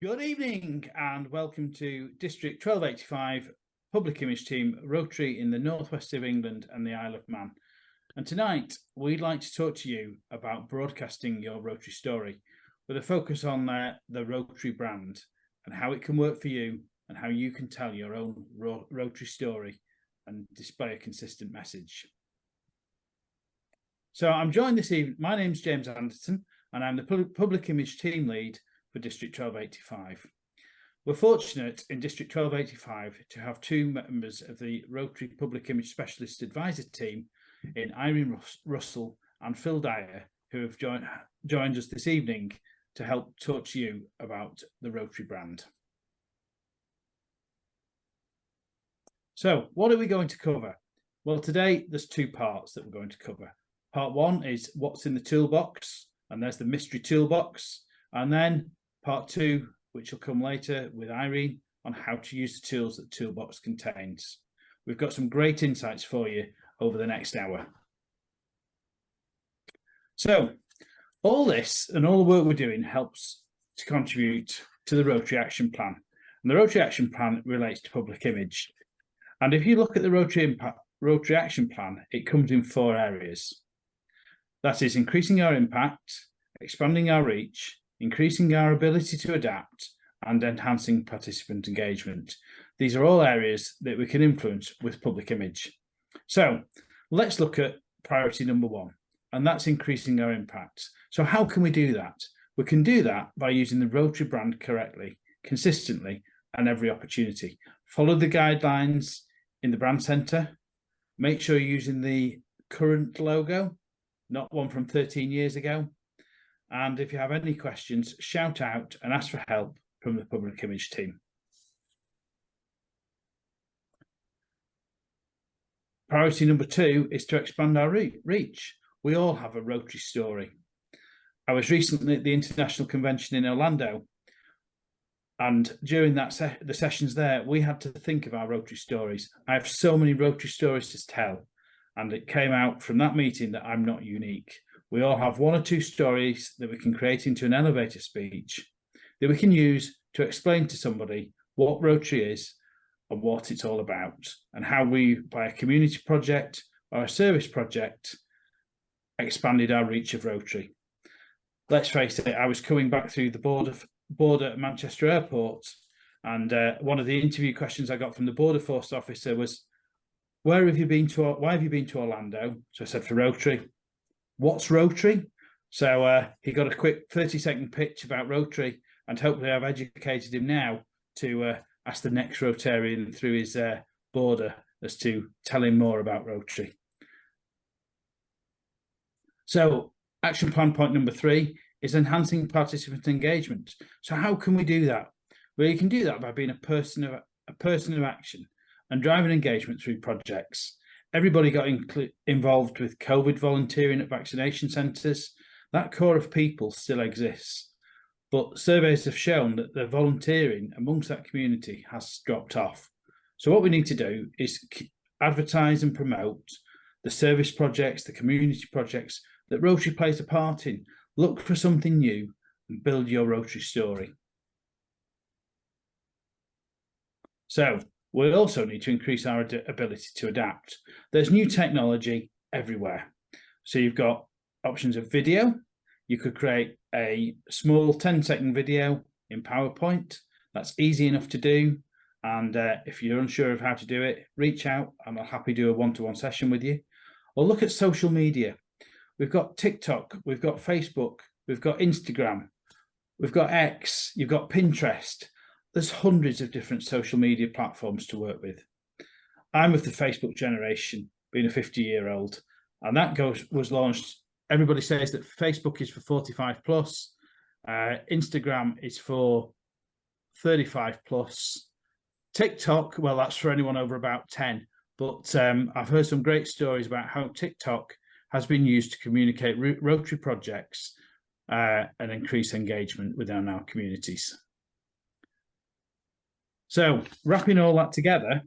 Good evening and welcome to District 1285 Public Image Team Rotary in the northwest of England and the Isle of Man. And tonight we'd like to talk to you about broadcasting your Rotary story with a focus on the Rotary brand and how it can work for you and how you can tell your own Rotary story and display a consistent message. So I'm joined this evening. My name's James Anderson and I'm the Public Image Team Lead for District 1285. We're fortunate in District 1285 to have two members of the Rotary Public Image Specialist Advisor team in Irene Russell and Phil Dyer, who have joined us this evening to help talk to you about the Rotary brand. So what are we going to cover? Well, today there's two parts that we're going to cover. Part one is what's in the toolbox, and there's the mystery toolbox, and then part two, which will come later with Irene, on how to use the tools that the toolbox contains. We've got some great insights for you over the next hour. So all this and all the work we're doing helps to contribute to the Rotary Action Plan. And the Rotary Action Plan relates to public image. And if you look at the Rotary Action Plan, it comes in four areas. That is increasing our impact, expanding our reach, increasing our ability to adapt, and enhancing participant engagement. These are all areas that we can influence with public image. So let's look at priority number one, and that's increasing our impact. So how can we do that? We can do that by using the Rotary brand correctly, consistently, and every opportunity. Follow the guidelines in the brand centre. Make sure you're using the current logo, not one from 13 years ago. And if you have any questions, shout out and ask for help from the public image team. Priority number two is to expand our reach. We all have a Rotary story. I was recently at the International Convention in Orlando, and during that the sessions there, we had to think of our Rotary stories. I have so many Rotary stories to tell, and it came out from that meeting that I'm not unique. We all have one or two stories that we can create into an elevator speech that we can use to explain to somebody what Rotary is and what it's all about, and how we, by a community project or a service project, expanded our reach of Rotary. Let's face it, I was coming back through the border at Manchester Airport, and one of the interview questions I got from the Border Force officer was, why have you been to Orlando? So I said, for Rotary. What's Rotary? So he got a quick 30-second pitch about Rotary, and hopefully I've educated him now to ask the next Rotarian through his border as to tell him more about Rotary. So action plan point number three is enhancing participant engagement. So how can we do that? Well, you can do that by being a person of action and driving engagement through projects. Everybody got involved with COVID volunteering at vaccination centres. That core of people still exists, but surveys have shown that the volunteering amongst that community has dropped off. So what we need to do is advertise and promote the service projects, the community projects that Rotary plays a part in. Look for something new and build your Rotary story. So we also need to increase our ability to adapt. There's new technology everywhere. So you've got options of video. You could create a small 10-second video in PowerPoint. That's easy enough to do. And if you're unsure of how to do it, reach out and I'll happily do a one-to-one session with you. Or look at social media. We've got TikTok, we've got Facebook, we've got Instagram, we've got X, you've got Pinterest. There's hundreds of different social media platforms to work with. I'm of the Facebook generation, being a 50-year-old, and that was launched. Everybody says that Facebook is for 45 plus, Instagram is for 35 plus, TikTok, well, that's for anyone over about 10. But I've heard some great stories about how TikTok has been used to communicate Rotary projects and increase engagement within our communities. So wrapping all that together,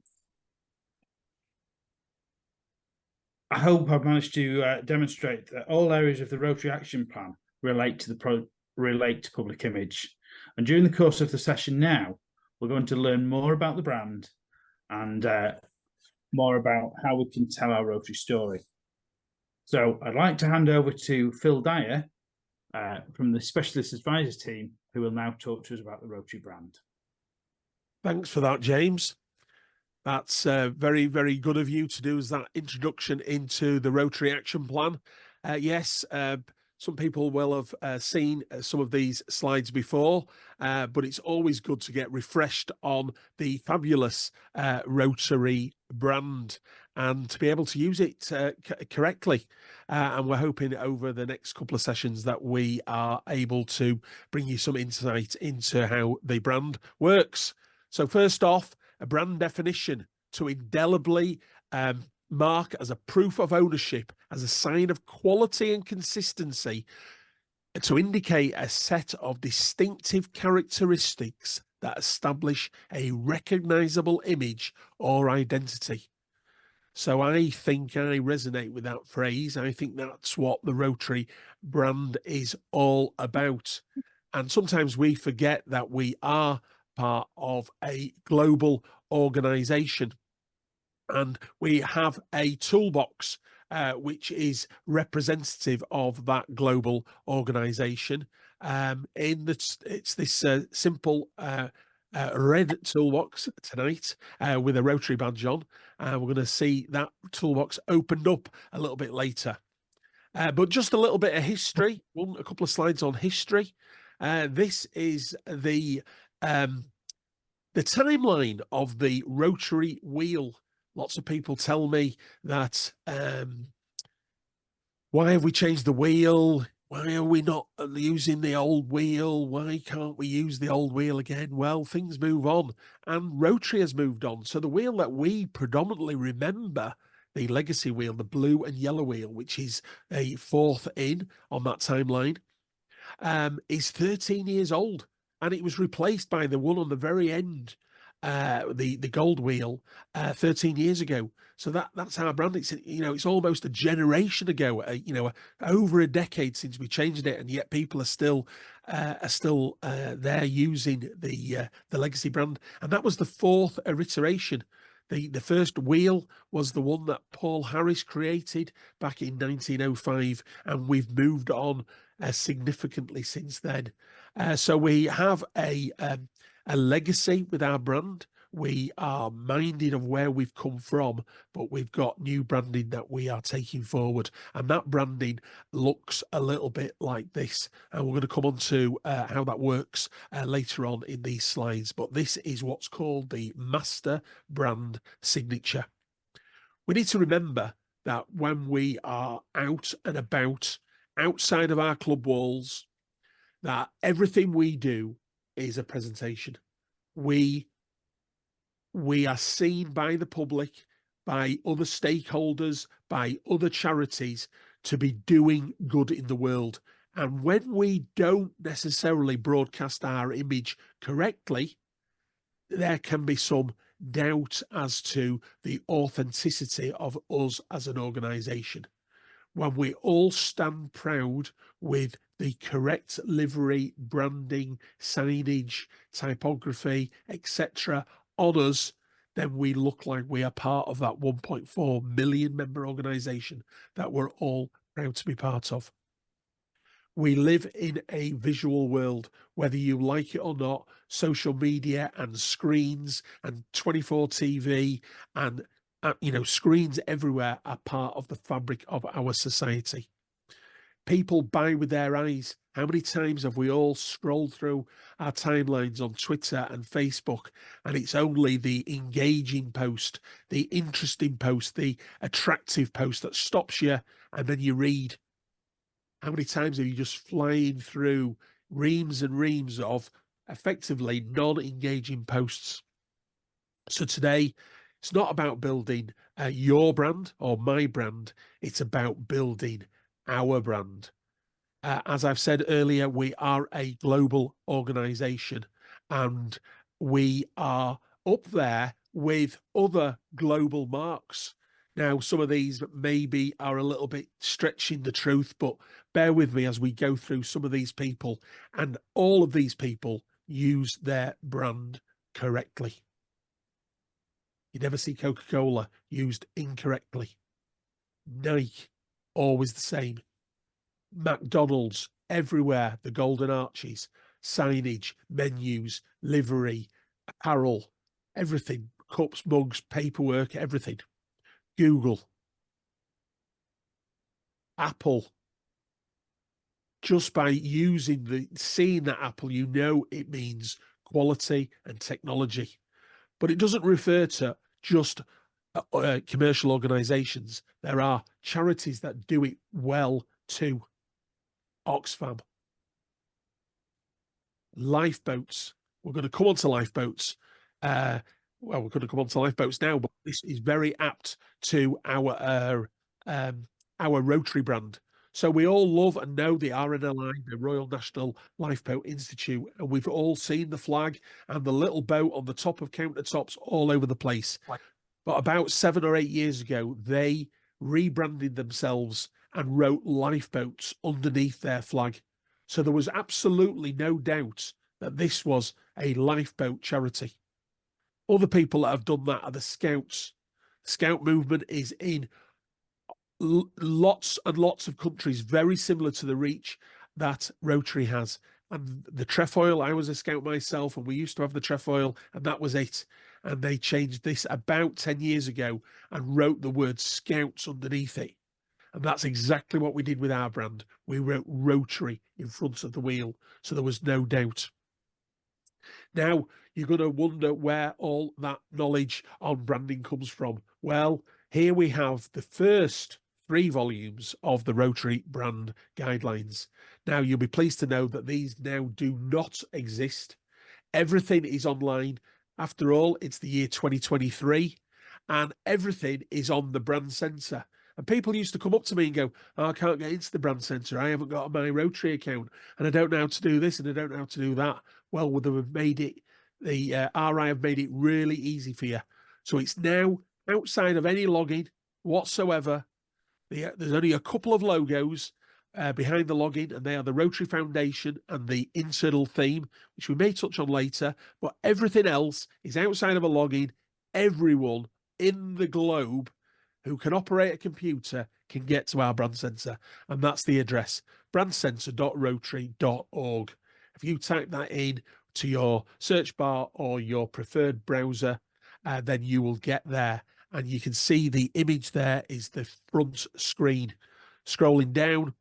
I hope I've managed to demonstrate that all areas of the Rotary Action Plan relate to public image. And during the course of the session now, we're going to learn more about the brand and more about how we can tell our Rotary story. So I'd like to hand over to Phil Dyer from the Specialist Advisors team, who will now talk to us about the Rotary brand. Thanks for that, James. That's very, very good of you to do as that introduction into the Rotary Action Plan. Yes, some people will have seen some of these slides before, but it's always good to get refreshed on the fabulous Rotary brand and to be able to use it correctly. And we're hoping over the next couple of sessions that we are able to bring you some insight into how the brand works. So first off, a brand definition: to indelibly mark as a proof of ownership, as a sign of quality and consistency, to indicate a set of distinctive characteristics that establish a recognizable image or identity. So I think I resonate with that phrase. I think that's what the Rotary brand is all about. And sometimes we forget that we are part of a global organization, and we have a toolbox which is representative of that global organization. It's this simple red toolbox tonight with a Rotary badge on. We're going to see that toolbox opened up a little bit later. But just a little bit of history, a couple of slides on history. This is the timeline of the Rotary wheel. Lots of people tell me that, why have we changed the wheel? Why are we not using the old wheel? Why can't we use the old wheel again? Well, things move on, and Rotary has moved on. So the wheel that we predominantly remember, the legacy wheel, the blue and yellow wheel, which is a fourth in on that timeline, is 13 years old, and it was replaced by the one on the very end, the gold wheel, 13 years ago. So that's our brand. It's, it's almost a generation ago, over a decade since we changed it, and yet people are still there using the legacy brand. And that was the fourth iteration. The first wheel was the one that Paul Harris created back in 1905, and we've moved on significantly since then. So we have a legacy with our brand. We are minded of where we've come from, but we've got new branding that we are taking forward. And that branding looks a little bit like this. And we're going to come on to how that works later on in these slides. But this is what's called the master brand signature. We need to remember that when we are out and about, outside of our club walls, that everything we do is a presentation. We are seen by the public, by other stakeholders, by other charities to be doing good in the world. And when we don't necessarily broadcast our image correctly, there can be some doubt as to the authenticity of us as an organisation. When we all stand proud with the correct livery, branding, signage, typography, etc. on us, then we look like we are part of that 1.4 million member organisation that we're all proud to be part of. We live in a visual world, whether you like it or not. Social media and screens and 24 TV and screens everywhere are part of the fabric of our society. People buy with their eyes. How many times have we all scrolled through our timelines on Twitter and Facebook, and it's only the engaging post, the interesting post, the attractive post that stops you, and then you read? How many times are you just flying through reams and reams of effectively non-engaging posts? So today, it's not about building your brand or my brand. It's about building our brand. As I've said earlier, we are a global organization, and we are up there with other global marks. Now, some of these maybe are a little bit stretching the truth, but bear with me as we go through some of these people. And all of these people use their brand correctly. You never see Coca-Cola used incorrectly. Nike, always the same. McDonald's, everywhere, the golden arches, signage, menus, livery, apparel, everything, cups, mugs, paperwork, everything. Google, Apple, just by seeing that Apple, you know it means quality and technology. But it doesn't refer to just commercial organizations. There are charities that do it well too. Oxfam, lifeboats. We're going to come on to lifeboats. Well, we're going to come on to lifeboats now, but this is very apt to our Rotary brand. So we all love and know the RNLI, the Royal National Lifeboat Institute, and we've all seen the flag and the little boat on the top of countertops all over the place. But about 7 or 8 years ago, they rebranded themselves and wrote lifeboats underneath their flag. So there was absolutely no doubt that this was a lifeboat charity. Other people that have done that are the Scouts. Scout movement is in lots and lots of countries, very similar to the reach that Rotary has. And the trefoil, I was a Scout myself, and we used to have the trefoil, and that was it. And they changed this about 10 years ago and wrote the word Scouts underneath it. And that's exactly what we did with our brand. We wrote Rotary in front of the wheel, so there was no doubt. Now, you're going to wonder where all that knowledge on branding comes from. Well, here we have the first 3 volumes of the Rotary Brand Guidelines. Now, you'll be pleased to know that these now do not exist. Everything is online. After all, it's the year 2023, and everything is on the brand centre. And people used to come up to me and go, oh, I can't get into the brand centre. I haven't got my Rotary account, and I don't know how to do this, and I don't know how to do that. Well, they've made it, the RI have made it really easy for you. So it's now outside of any login whatsoever. There's only a couple of logos behind the login, and they are the Rotary Foundation and the internal theme, which we may touch on later. But everything else is outside of a login. Everyone in the globe who can operate a computer can get to our brand centre, and that's the address, brandcentre.rotary.org. If you type that in to your search bar or your preferred browser, then you will get there. And you can see the image there is the front screen. Scrolling down,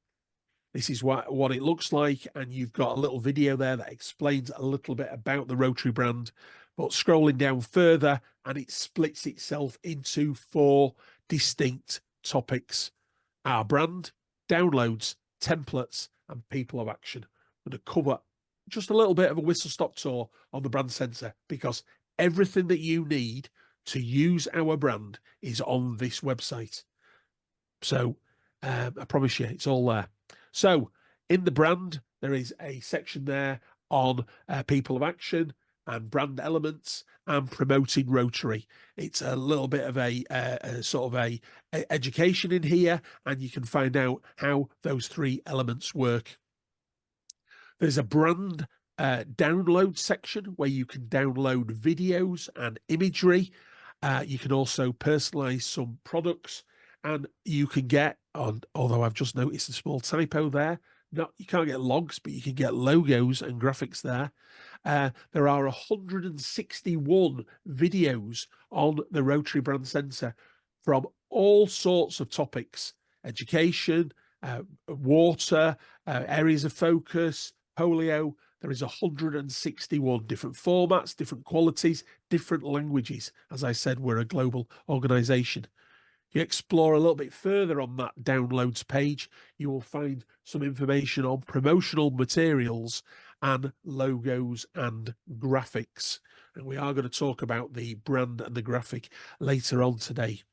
this is what it looks like, and you've got a little video there that explains a little bit about the Rotary brand. But scrolling down further, and it splits itself into 4 distinct topics: our brand, downloads, templates, and people of action. I'm going to cover just a little bit of a whistle-stop tour on the brand centre, because everything that you need to use our brand is on this website. So I promise you, it's all there. So in the brand, there is a section there on people of action and brand elements and promoting Rotary. It's a little bit of a sort of a education in here, and you can find out how those 3 elements work. There's a brand download section where you can download videos and imagery. You can also personalize some products, and you can get on, although I've just noticed a small typo there. No, you can't get logs, but you can get logos and graphics there. There are 161 videos on the Rotary Brand Centre from all sorts of topics: education, water, areas of focus, polio. There is 161 different formats, different qualities, different languages. As I said, we're a global organisation. You explore a little bit further on that downloads page, you will find some information on promotional materials and logos and graphics. And we are going to talk about the brand and the graphic later on today.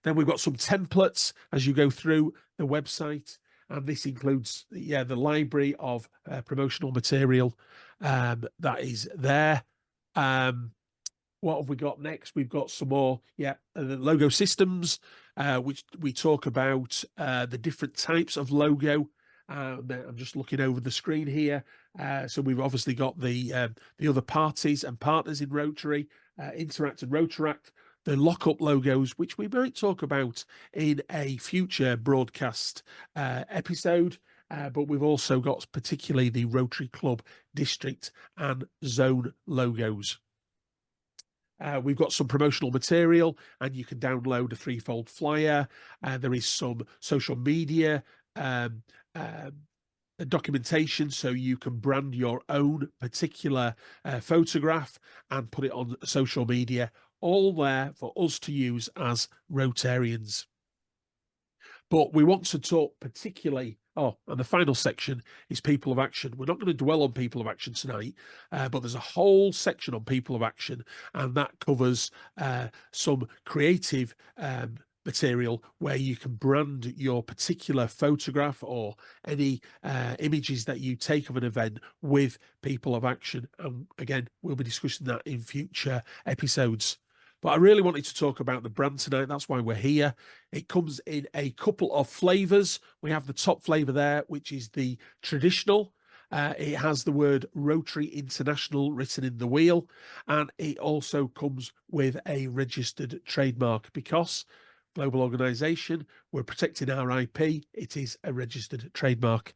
Then we've got some templates as you go through the website. And this includes, the library of promotional material that is there. What have we got next? We've got some more, the logo systems, which we talk about the different types of logo I'm just looking over the screen here. So we've obviously got the other parties and partners in Rotary, Interact and Rotaract, the lock-up logos, which we might talk about in a future broadcast episode. But we've also got particularly the Rotary Club district and zone logos. We've got some promotional material, and you can download a threefold flyer. There is some social media documentation, so you can brand your own particular photograph and put it on social media, all there for us to use as Rotarians. But we want to talk particularly, and the final section is People of Action. We're not going to dwell on People of Action tonight, but there's a whole section on People of Action, and that covers some creative material where you can brand your particular photograph or any images that you take of an event with People of Action. And again, we'll be discussing that in future episodes. But I really wanted to talk about the brand tonight. That's why we're here. It comes in a couple of flavors. We have the top flavor there, which is the traditional. It has the word Rotary International written in the wheel, and it also comes with a registered trademark because global organization, we're protecting our IP. It is a registered trademark.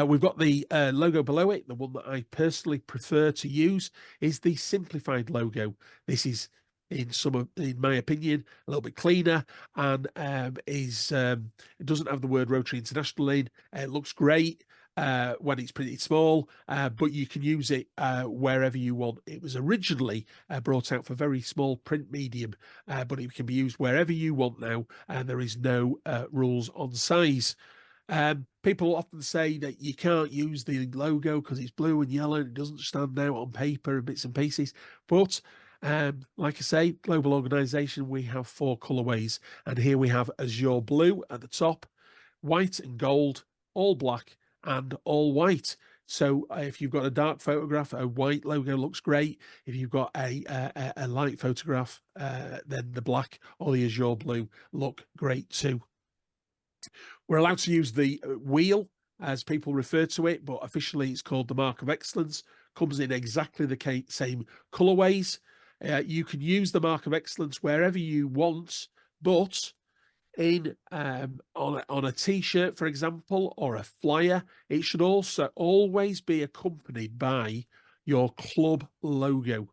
We've got the logo below it. The one that I personally prefer to use is the simplified logo. This is, in my opinion, a little bit cleaner, and it doesn't have the word Rotary International in. It looks great when it's pretty small, but you can use it wherever you want. It was originally brought out for very small print medium, but it can be used wherever you want now, and there is no rules on size. People often say that you can't use the logo because it's blue and yellow and it doesn't stand out on paper and bits and pieces, but like I say, global organization, we have 4 colorways, and here we have azure blue at the top, white and gold, all black, and all white. So if you've got a dark photograph, a white logo looks great. If you've got a light photograph, then the black or the azure blue look great too. We're allowed to use the wheel, as people refer to it, but officially it's called the Mark of Excellence. Comes in exactly the same colorways. You can use the Mark of Excellence wherever you want, but in on a t-shirt, for example, or a flyer, it should also always be accompanied by your club logo.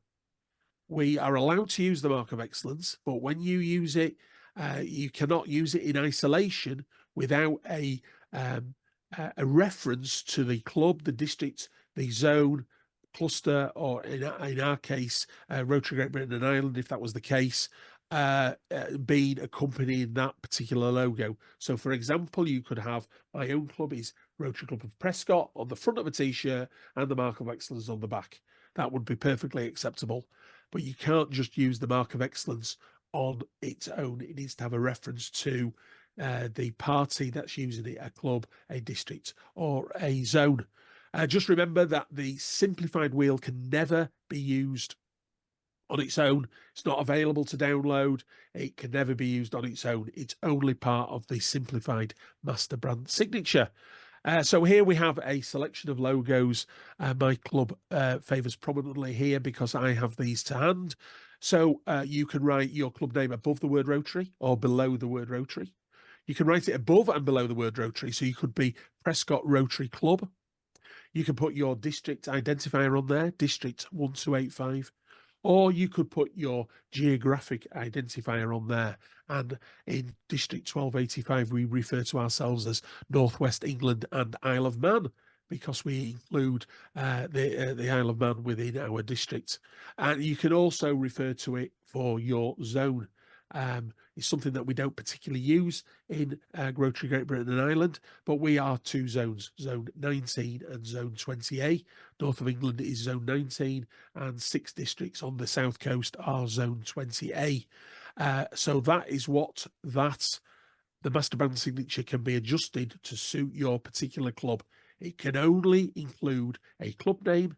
We are allowed to use the Mark of Excellence, but when you use it, you cannot use it in isolation without a reference to the club, the district, the zone, cluster, or in our case, Rotary Great Britain and Ireland, if that was the case, being accompanying that particular logo. So, for example, you could have my own club is Rotary Club of Prescott on the front of a t-shirt and the Mark of Excellence on the back. That would be perfectly acceptable. But you can't just use the Mark of Excellence on its own. It needs to have a reference to the party that's using it, a club, a district, or a zone. Just remember that the simplified wheel can never be used on its own. It's not available to download. It can never be used on its own. It's only part of the simplified master brand signature. So here we have a selection of logos. My club favours prominently here because I have these to hand. So you can write your club name above the word Rotary or below the word Rotary. You can write it above and below the word Rotary. So you could be Prescott Rotary Club. You can put your district identifier on there, District 1285. Or you could put your geographic identifier on there. And in District 1285, we refer to ourselves as Northwest England and Isle of Man because we include the Isle of Man within our district. And you can also refer to it for your zone. It's something that we don't particularly use in Rotary Great Britain and Ireland, but we are 2 zones, Zone 19 and Zone 20A. North of England is Zone 19, and 6 districts on the south coast are Zone 20A. So that is what the master brand signature can be adjusted to suit your particular club. It can only include a club name,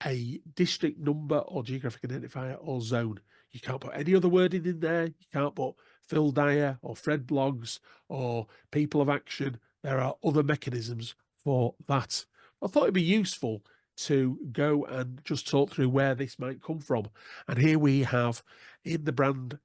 a district number or geographic identifier or zone. You can't put any other wording in there. You can't put Phil Dyer or Fred Bloggs or People of Action. there are other mechanisms for that. I thought it'd be useful to go and just talk through where this might come from. And here we have in the brand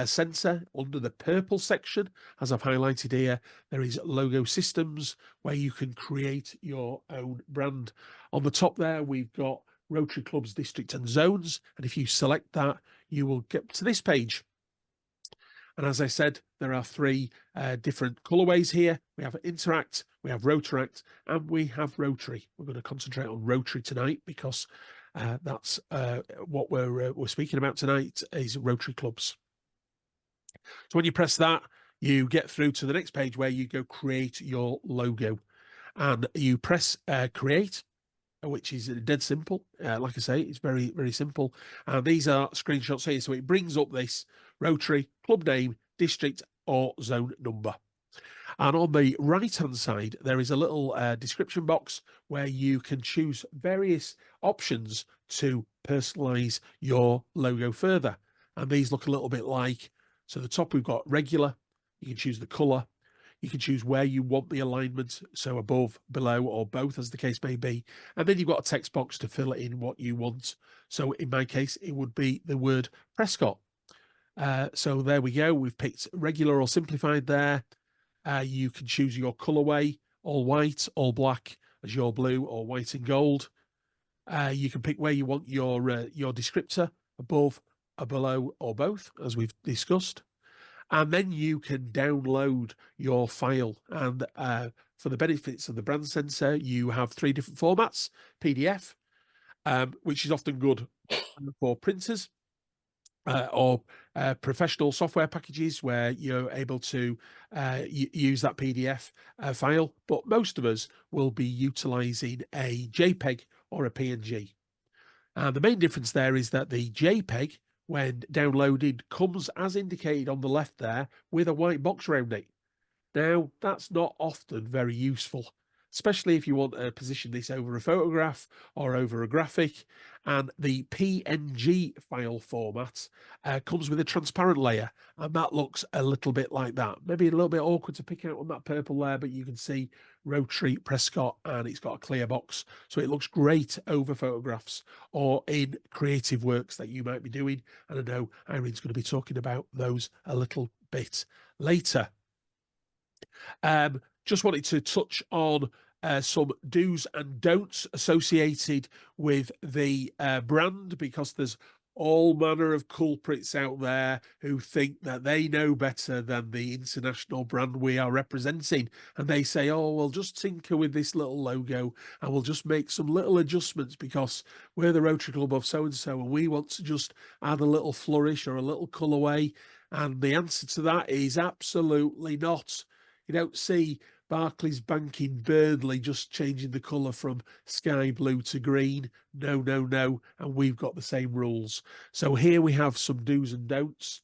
sensor, under the purple section, as I've highlighted here, there is logo systems where you can create your own brand. On the top there, we've got Rotary clubs, district and zones. And if you select that, you will get to this page. And as I said, there are three different colorways here. We have Interact, we have Rotaract, and we have Rotary. We're going to concentrate on Rotary tonight because that's what we're speaking about tonight is Rotary clubs. So when you press that, you get through to the next page where you go create your logo, and you press create, which is dead simple. Like I say, it's very, very simple. And these are screenshots here. So it brings up this Rotary, club name, district or zone number. And on the right-hand side, there is a little description box where you can choose various options to personalize your logo further. And these look a little bit like, so the top we've got regular, you can choose the color, you can choose where you want the alignment, so above, below, or both, as the case may be. And then you've got a text box to fill in what you want. So in my case, it would be the word Prescott. So there we go. We've picked regular or simplified there. You can choose your colorway, all white, all black, azure blue, or white and gold. You can pick where you want your descriptor, above, below, or both, as we've discussed. And then you can download your file. And for the benefits of the brand sensor, you have three different formats: PDF, which is often good for printers, or professional software packages where you're able to use that PDF file. But most of us will be utilizing a JPEG or a PNG. And the main difference there is that the JPEG, when downloaded, comes as indicated on the left there with a white box around it. Now, that's not often very useful, especially if you want to position this over a photograph or over a graphic. And the PNG file format comes with a transparent layer, and that looks a little bit like that. Maybe a little bit awkward to pick out on that purple there, but you can see Rotary Prescott, and it's got a clear box. So it looks great over photographs or in creative works that you might be doing. And I know Irene's going to be talking about those a little bit later. Just wanted to touch on some do's and don'ts associated with the brand, because there's all manner of culprits out there who think that they know better than the international brand we are representing. And they say, oh, we'll just tinker with this little logo and we'll just make some little adjustments because we're the Rotary Club of so-and-so and we want to just add a little flourish or a little colourway. And the answer to that is absolutely not. You don't see Barclays Bank in Burnley just changing the colour from sky blue to green. No, no, no. And we've got the same rules. So here we have some do's and don'ts.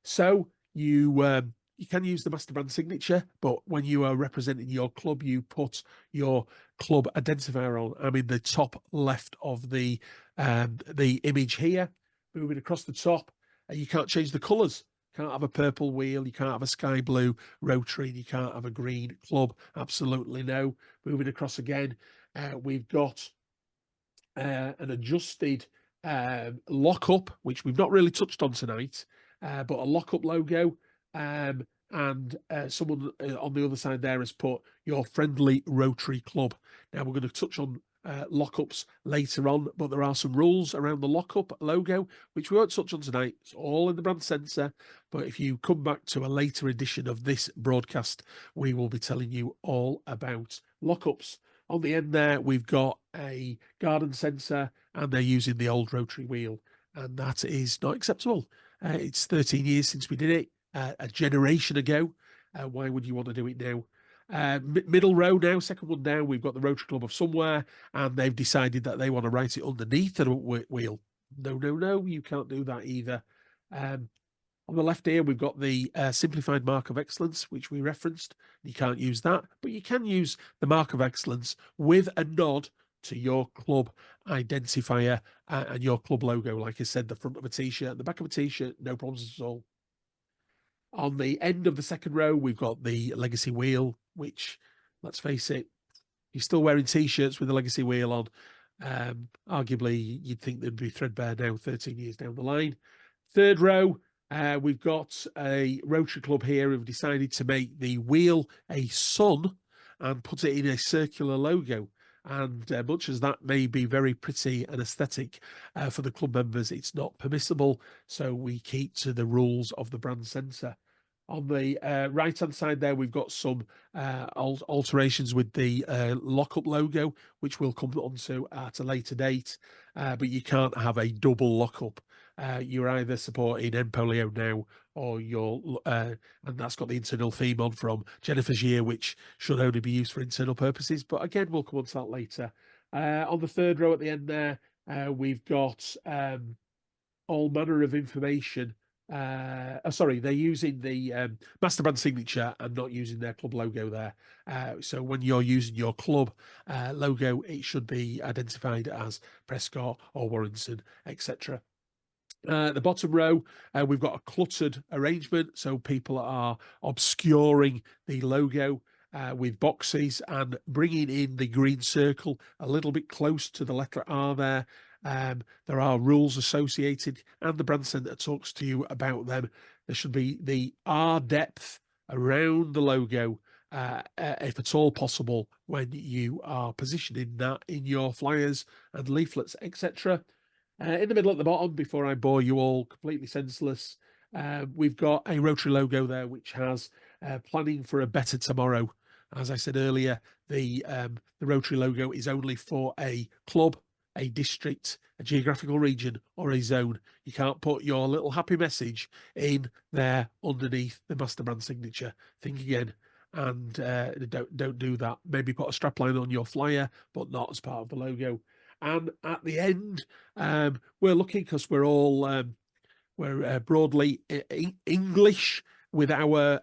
So you can use the master brand signature, but when you are representing your club, you put your club identifier on. I'm in the top left of the image here. Moving across the top, you can't change the colours. Can't have a purple wheel, you can't have a sky blue Rotary, and you can't have a green club. Absolutely no. Moving across again, we've got an adjusted lockup, which we've not really touched on tonight, but a lockup logo. And someone on the other side there has put your friendly Rotary Club. Now we're going to touch on lockups later on, but there are some rules around the lockup logo which we won't touch on tonight. It's all in the brand sensor, but if you come back to a later edition of this broadcast, we will be telling you all about lockups. On the end there, we've got a garden sensor, and they're using the old Rotary wheel, and that is not acceptable. It's 13 years since we did it, a generation ago. Why would you want to do it now? Middle row now, second one down, we've got the Rotary Club of somewhere, and they've decided that they want to write it underneath the wheel. No, no, no, you can't do that either. On the left here, we've got the simplified mark of excellence, which we referenced. You can't use that, but you can use the mark of excellence with a nod to your club identifier and your club logo. Like I said, the front of a t-shirt, the back of a t-shirt, no problems at all. On the end of the second row, we've got the legacy wheel. which, let's face it, you're still wearing T-shirts with the legacy wheel on. Arguably, you'd think they'd be threadbare now, 13 years down the line. Third row, we've got a Rotary Club here who've decided to make the wheel a sun and put it in a circular logo. And much as that may be very pretty and aesthetic for the club members, it's not permissible. So we keep to the rules of the brand centre. On the right-hand side there, we've got some alterations with the lockup logo, which we'll come on to at a later date. But you can't have a double lockup. You're either supporting Empolio now, or you're, and that's got the internal theme on from Jennifer's Year, which should only be used for internal purposes. But again, we'll come on to that later. On the third row at the end there, we've got all manner of information. Sorry, they're using the master brand signature and not using their club logo there. So when you're using your club logo, it should be identified as Prescott or Warrington, etc. The bottom row, we've got a cluttered arrangement, so people are obscuring the logo with boxes and bringing in the green circle a little bit close to the letter R there. There are rules associated, and the brand centre talks to you about them. There should be the R depth around the logo, if at all possible, when you are positioning that in your flyers and leaflets, etc. In the middle at the bottom, before I bore you all completely senseless, we've got a Rotary logo there, which has planning for a better tomorrow. As I said earlier, the Rotary logo is only for a club, a district, a geographical region, or a zone. You can't put your little happy message in there underneath the master brand signature. Think again, and don't do that. Maybe put a strapline on your flyer, but not as part of the logo. And at the end, we're looking, because we're all we're broadly English with our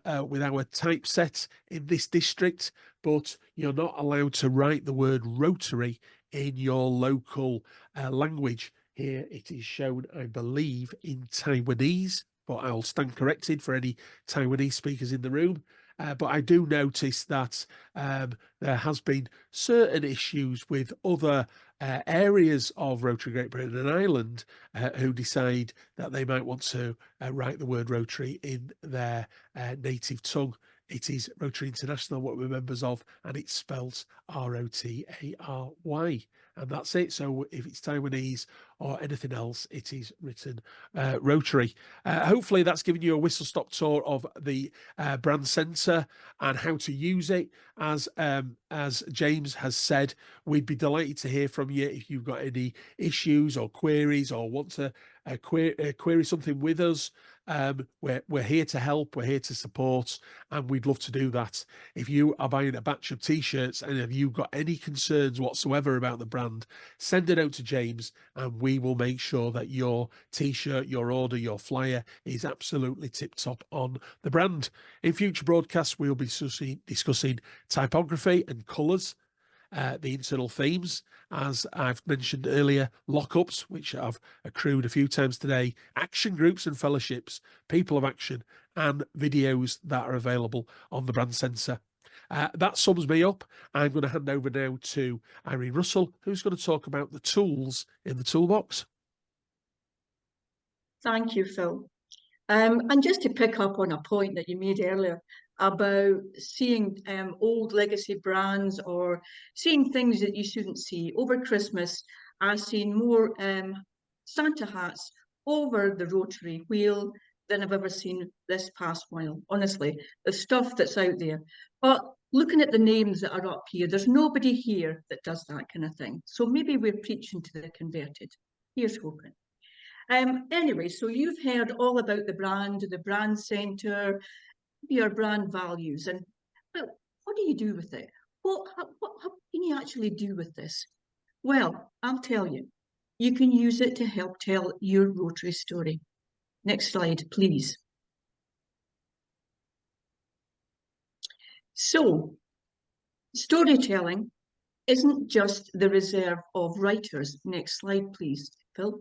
typeset in this district, but you're not allowed to write the word Rotary in your local language. Here it is shown, I believe, in Taiwanese, but I'll stand corrected for any Taiwanese speakers in the room. But I do notice that there has been certain issues with other areas of Rotary Great Britain and Ireland who decide that they might want to write the word Rotary in their native tongue. It is Rotary International, what we're members of, and it's spelled Rotary. And that's it. So if it's Taiwanese or anything else, it is written Rotary. Hopefully that's given you a whistle-stop tour of the brand centre and how to use it. As James has said, we'd be delighted to hear from you if you've got any issues or queries, or want to query something with us. We're here to help, we're here to support, and we'd love to do that. If you are buying a batch of T-shirts and have you got any concerns whatsoever about the brand, send it out to James, and we will make sure that your T-shirt, your order, your flyer is absolutely tip-top on the brand. In future broadcasts, we'll be discussing typography and colours, the internal themes, as I've mentioned earlier, lockups, which I've accrued a few times today, action groups and fellowships, people of action, and videos that are available on the brand centre. That sums me up. I'm going to hand over now to Irene Russell, who's going to talk about the tools in the toolbox. Thank you, Phil. And just to pick up on a point that you made earlier about seeing old legacy brands or seeing things that you shouldn't see. Over Christmas, I've seen more Santa hats over the Rotary wheel than I've ever seen this past while. Honestly, the stuff that's out there. But looking at the names that are up here, there's nobody here that does that kind of thing. So maybe we're preaching to the converted. Here's hoping. Anyway, so you've heard all about the brand centre, your brand values, and what do you do with it? What can you actually do with this? Well, I'll tell you. You can use it to help tell your Rotary story. Next slide, please. So, storytelling isn't just the reserve of writers. Next slide, please, Phil.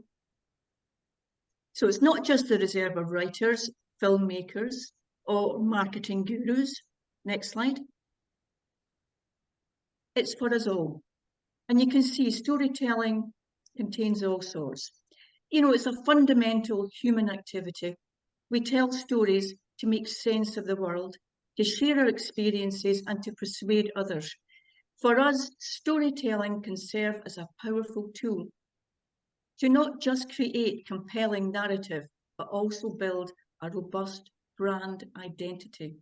So it's not just the reserve of writers, filmmakers, or marketing gurus. Next slide. It's for us all. And you can see storytelling contains all sorts. You know, it's a fundamental human activity. We tell stories to make sense of the world, to share our experiences and to persuade others. For us, storytelling can serve as a powerful tool to not just create compelling narrative, but also build a robust brand identity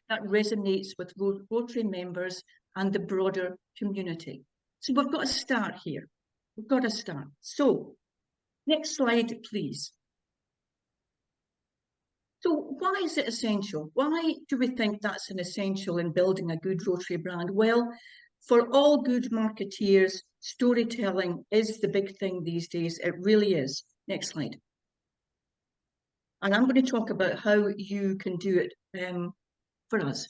that resonates with Rotary members and the broader community. So we've got to start here. We've got to start. So next slide, please. So why is it essential? Why do we think that's an essential in building a good Rotary brand? Well, for all good marketeers, storytelling is the big thing these days. It really is. Next slide. And I'm going to talk about how you can do it for us.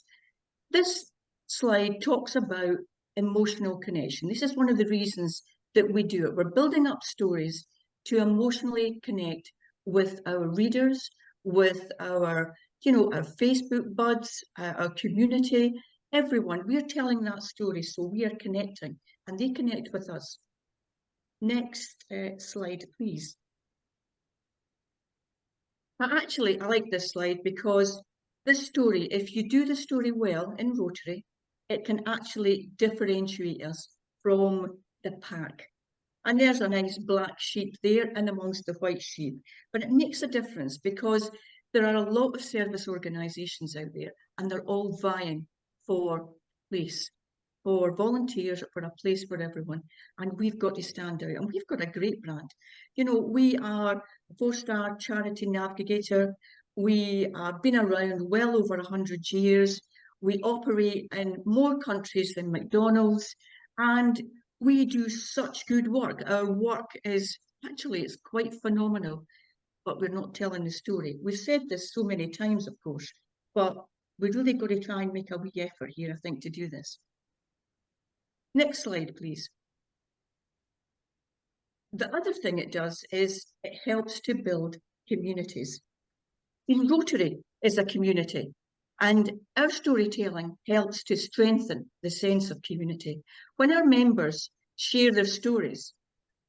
This slide talks about emotional connection. This is one of the reasons that we do it. We're building up stories to emotionally connect with our readers, with our, our Facebook buds, our community, everyone. We're telling that story, so we are connecting, and they connect with us. Next slide, please. I like this slide because this story, if you do the story well in Rotary, it can actually differentiate us from the pack. And there's a nice black sheep there in amongst the white sheep. But it makes a difference because there are a lot of service organisations out there and they're all vying for place, for volunteers, for a place for everyone. And we've got to stand out. And we've got a great brand. You know, we are a 4-star charity navigator. We have been around well over 100 years. We operate in more countries than McDonald's. And we do such good work. Our work is actually, it's quite phenomenal, but we're not telling the story. We've said this so many times, of course, but we've really got to try and make a wee effort here, I think, to do this. Next slide, please. The other thing it does is it helps to build communities. Rotary is a community, and our storytelling helps to strengthen the sense of community. When our members share their stories,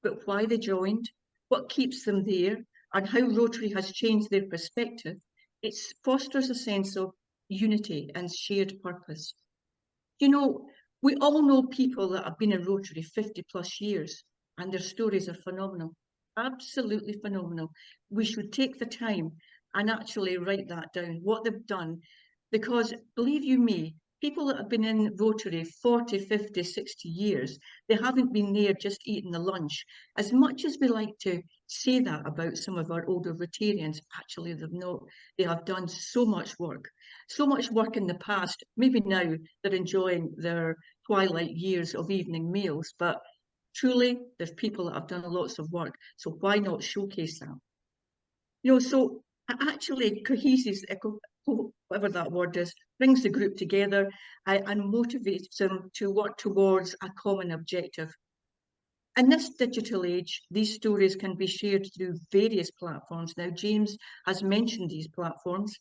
but why they joined, what keeps them there, and how Rotary has changed their perspective, it fosters a sense of unity and shared purpose. You know, we all know people that have been in Rotary 50 plus years, and their stories are phenomenal, absolutely phenomenal. We should take the time and actually write that down, what they've done, because believe you me, people that have been in Rotary 40, 50, 60 years, they haven't been there just eating the lunch. As much as we like to say that about some of our older Rotarians, actually they've not. They have done so much work in the past. Maybe now they're enjoying their twilight years of evening meals, but truly there's people that have done lots of work. So why not showcase that? You know, so actually cohesives, whatever that word is, brings the group together and motivates them to work towards a common objective. In this digital age, these stories can be shared through various platforms. Now, James has mentioned these platforms.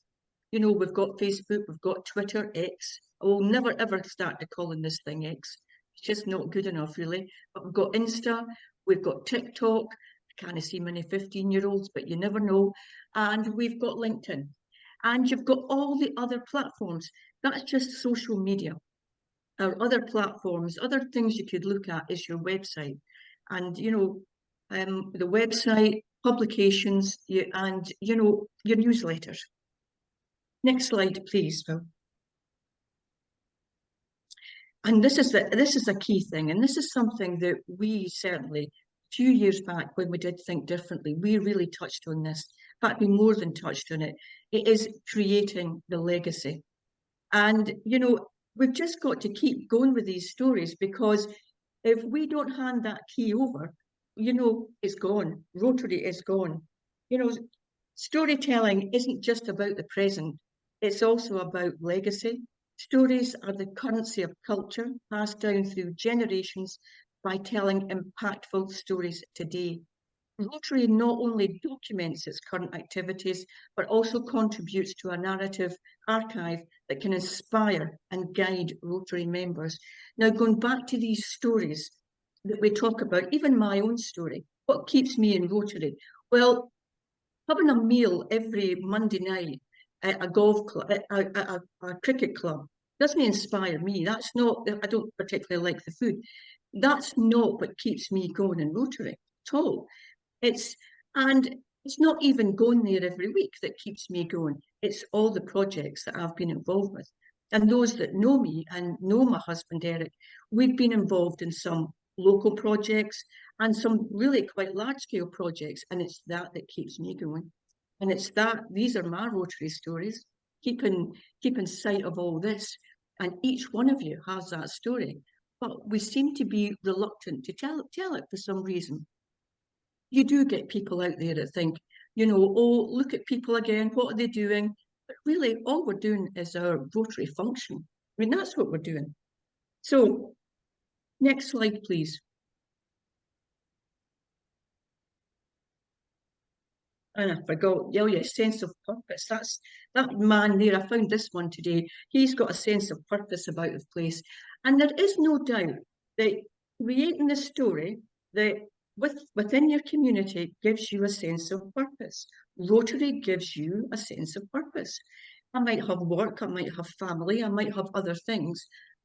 You know, we've got Facebook, we've got Twitter, X. I will never, ever start to calling this thing X. It's just not good enough, really. But we've got Insta, we've got TikTok. I can't see many 15-year-olds, but you never know. And we've got LinkedIn. And you've got all the other platforms. That's just social media. Our other platforms, other things you could look at is your website. And, you know, the website, publications, and, you know, your newsletters. Next slide, please, Phil. And this is a key thing, and this is something that we certainly, a few years back when we did think differently, we really touched on this. In fact, we more than touched on it. It is creating the legacy. And, you know, we've just got to keep going with these stories, because if we don't hand that key over, you know, it's gone. Rotary is gone. You know, storytelling isn't just about the present. It's also about legacy. Stories are the currency of culture passed down through generations by telling impactful stories today. Rotary not only documents its current activities, but also contributes to a narrative archive that can inspire and guide Rotary members. Now, going back to these stories that we talk about, even my own story, what keeps me in Rotary? Well, having a meal every Monday night at a golf club, at a cricket club, doesn't inspire me. That's not, I don't particularly like the food. That's not what keeps me going in Rotary at all. It's not even going there every week that keeps me going. It's all the projects that I've been involved with. And those that know me and know my husband, Eric, we've been involved in some local projects and some really quite large scale projects. And it's that keeps me going. And it's that, these are my Rotary stories, keeping sight of all this. And each one of you has that story. But we seem to be reluctant to tell it for some reason. You do get people out there that think, you know, oh, look at people again, what are they doing? But really, all we're doing is our Rotary function. I mean, that's what we're doing. So, next slide, please. And I forgot, oh yeah, sense of purpose. That's that man there. I found this one today. He's got a sense of purpose about the place. And there is no doubt that creating the story that within your community gives you a sense of purpose. Rotary gives you a sense of purpose. I might have work, I might have family, I might have other things,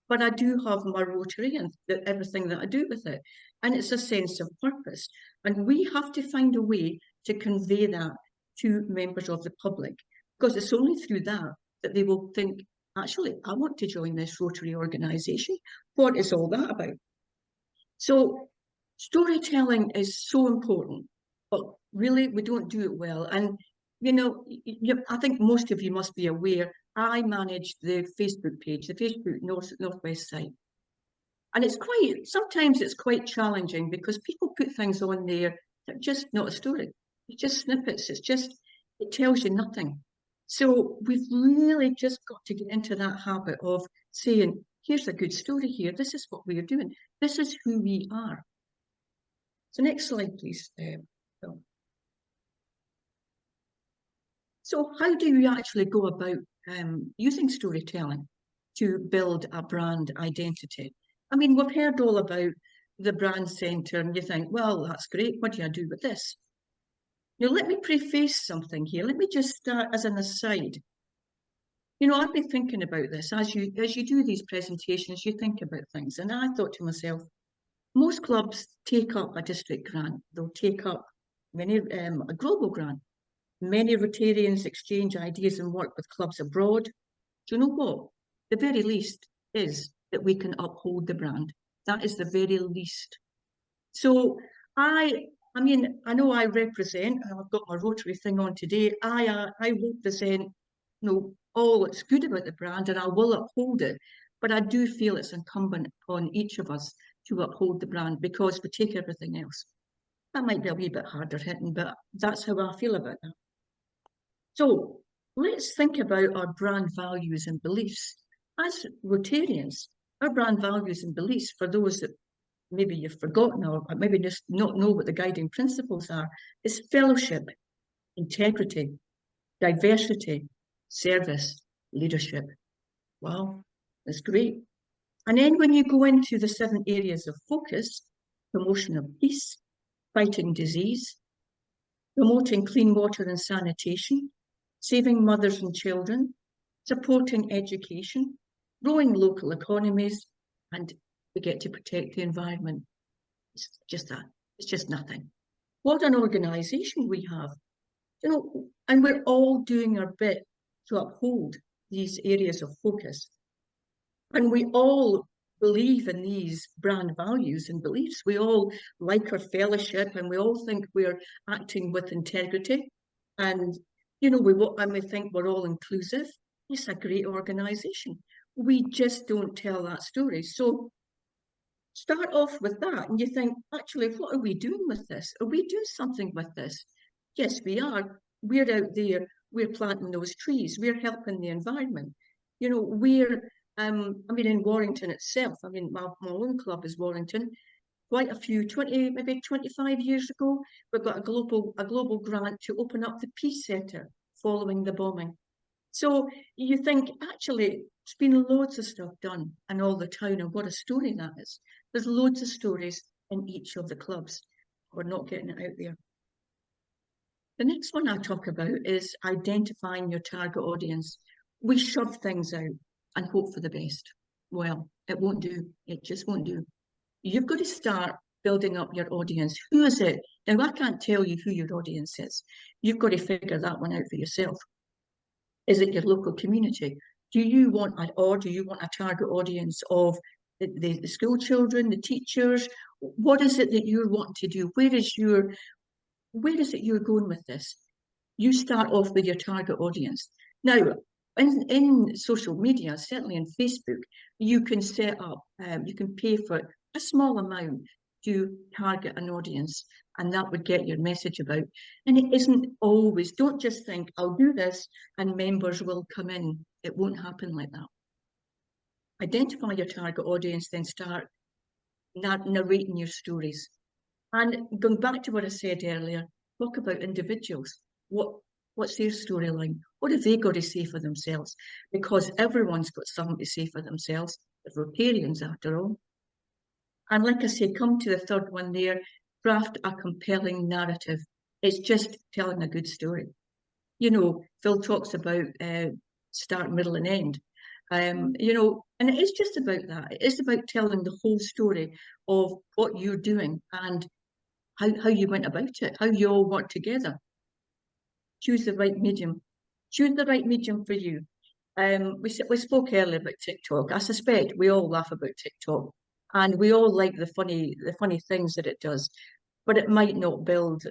but I do have my Rotary and everything that I do with it. And it's a sense of purpose. And we have to find a way to convey that to members of the public, because it's only through that they will think, actually, I want to join this Rotary organisation. What is all that about? So storytelling is so important, but really we don't do it well. And, you know, I think most of you must be aware, I manage the Facebook page, the Facebook Northwest site. And sometimes it's quite challenging because people put things on there that are just not a story. It's just snippets. It tells you nothing. So we've really just got to get into that habit of saying, here's a good story here. This is what we are doing. This is who we are. So next slide, please. Phil. So how do you actually go about using storytelling to build a brand identity? I mean, we've heard all about the brand centre and you think, well, that's great. What do I do with this? Now, let me preface something here. Let me just start as an aside. You know, I've been thinking about this. As you do these presentations, you think about things. And I thought to myself, most clubs take up a district grant. They'll take up a global grant. Many Rotarians exchange ideas and work with clubs abroad. Do you know what? The very least is that we can uphold the brand. That is the very least. So I mean, I know I represent, and I've got my Rotary thing on today, I represent, you know, all that's good about the brand, and I will uphold it. But I do feel it's incumbent upon each of us to uphold the brand, because we take everything else. That might be a wee bit harder hitting, but that's how I feel about that. So let's think about our brand values and beliefs. As Rotarians, our brand values and beliefs, for those that maybe you've forgotten or maybe just not know what the guiding principles are, is fellowship, integrity, diversity, service, leadership. Wow, that's great. And then when you go into the 7 areas of focus, promotion of peace, fighting disease, promoting clean water and sanitation, saving mothers and children, supporting education, growing local economies, and we get to protect the environment. It's just that. It's just nothing. What an organisation we have. You know, and we're all doing our bit to uphold these areas of focus. And we all believe in these brand values and beliefs. We all like our fellowship, and we all think we're acting with integrity. And, you know, we think we're all inclusive. It's a great organisation. We just don't tell that story. So start off with that, and you think, actually, what are we doing with this? Are we doing something with this? Yes, we are. We're out there, we're planting those trees, we're helping the environment. You know, we're, I mean, in Warrington itself, I mean, my own club is Warrington. quite a few, 20, maybe 25 years ago, we got a global grant to open up the Peace Centre following the bombing. So you think, actually, there's been loads of stuff done in all the town, and what a story that is. There's loads of stories in each of the clubs. We're not getting it out there. The next one I talk about is identifying your target audience. We shove things out and hope for the best. Well, it won't do. It just won't do. You've got to start building up your audience. Who is it? Now, I can't tell you who your audience is. You've got to figure that one out for yourself. Is it your local community? Do you want a target audience of the school children, the teachers? What is it that you're wanting to do? Where is it you're going with this? You start off with your target audience. Now, in social media, certainly in Facebook, you can set up, you can pay for a small amount to target an audience, and that would get your message about. And it isn't always, don't just think, I'll do this and members will come in. It won't happen like that. Identify your target audience, then start narrating your stories. And going back to what I said earlier, talk about individuals. What's their storyline? What have they got to say for themselves? Because everyone's got something to say for themselves. They're Rotarians, after all. And like I say, come to the third one there, craft a compelling narrative. It's just telling a good story. You know, Phil talks about start, middle and end. You know, and it is just about that. It is about telling the whole story of what you're doing and how you went about it, how you all work together. Choose the right medium. Choose the right medium for you. We spoke earlier about TikTok. I suspect we all laugh about TikTok, and we all like the funny things that it does, but it might not build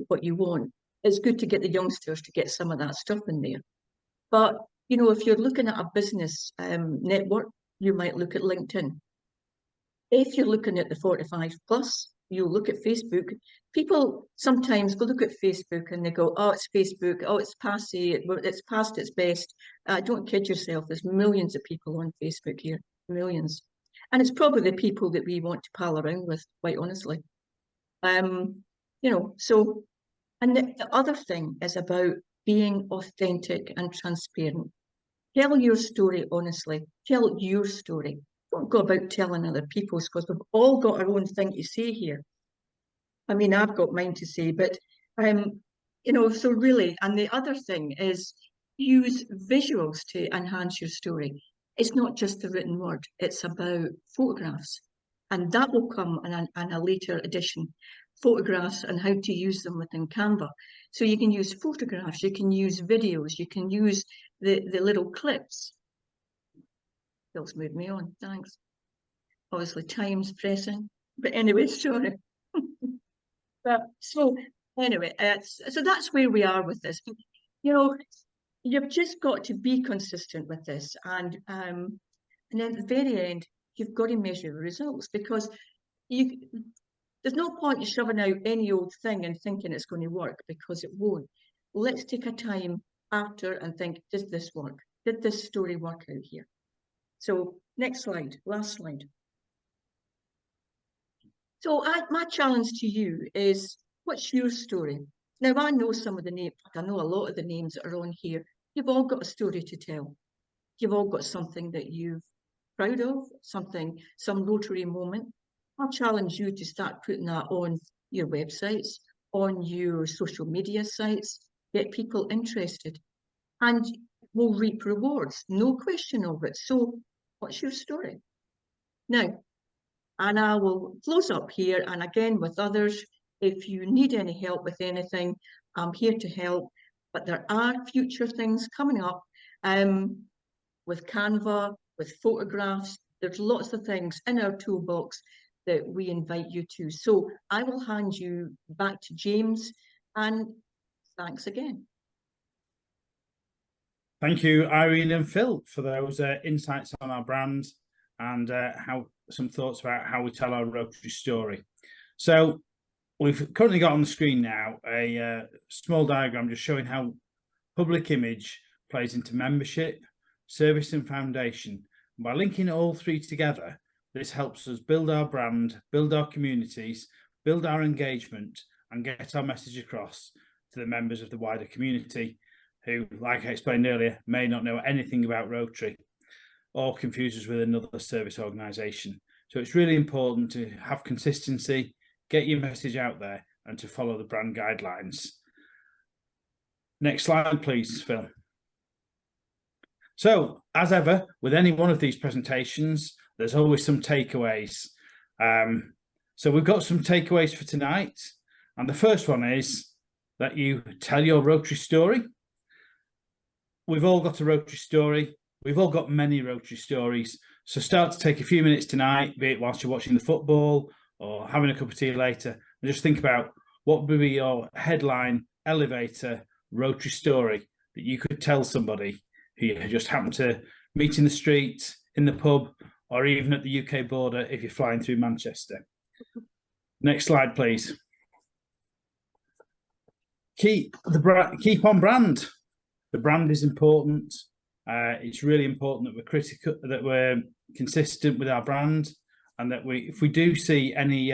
what you want. It's good to get the youngsters to get some of that stuff in there. But you know, if you're looking at a business network, you might look at LinkedIn. If you're looking at the 45 plus, you look at Facebook. People sometimes go look at Facebook and they go, oh, it's Facebook, oh, it's passé, it's past its best. Don't kid yourself, there's millions of people on Facebook here, millions. And it's probably the people that we want to pal around with, quite honestly. You know, so, and the other thing is about being authentic and transparent. Tell your story honestly, tell your story. Don't go about telling other people's, because we've all got our own thing to say here. I mean, I've got mine to say, but you know, so really, and the other thing is use visuals to enhance your story. It's not just the written word, it's about photographs, and that will come in a later edition. Photographs and how to use them within Canva. So you can use photographs, you can use videos, you can use the little clips. Phil's moved me on, thanks. Obviously, time's pressing, but anyway, sorry. But so anyway, so that's where we are with this. But, you know, you've just got to be consistent with this, and then at the very end, you've got to measure the results, because there's no point in shoving out any old thing and thinking it's going to work, because it won't. Let's take a time after and think, does this work? Did this story work out here? So next slide, last slide. So my challenge to you is, what's your story? Now, I know some of the names, I know a lot of the names that are on here. You've all got a story to tell. You've all got something that you're proud of, some Rotary moment. I'll challenge you to start putting that on your websites, on your social media sites, get people interested, and we'll reap rewards, no question of it. So what's your story? Now, and I will close up here, and again with others, if you need any help with anything, I'm here to help. But there are future things coming up with Canva, with photographs. There's lots of things in our toolbox that we invite you to. So I will hand you back to James, and thanks again. Thank you, Irene and Phil, for those insights on our brand and some thoughts about how we tell our Rotary story. So we've currently got on the screen now a small diagram just showing how public image plays into membership, service and foundation. And by linking all three together, This helps us build our brand, build our communities, build our engagement, and get our message across to the members of the wider community who, like I explained earlier, may not know anything about Rotary or confuse us with another service organisation. So it's really important to have consistency, get your message out there, and to follow the brand guidelines. Next slide, please, Phil. So, as ever, with any one of these presentations, there's always some takeaways. So we've got some takeaways for tonight. And the first one is that you tell your Rotary story. We've all got a Rotary story. We've all got many Rotary stories. So start to take a few minutes tonight, be it whilst you're watching the football or having a cup of tea later, and just think about what would be your headline elevator Rotary story that you could tell somebody who you just happen to meet in the street, in the pub, or even at the UK border if you're flying through Manchester. Next slide, please. Keep on brand. The brand is important. It's really important that we're consistent with our brand, and that if we do see any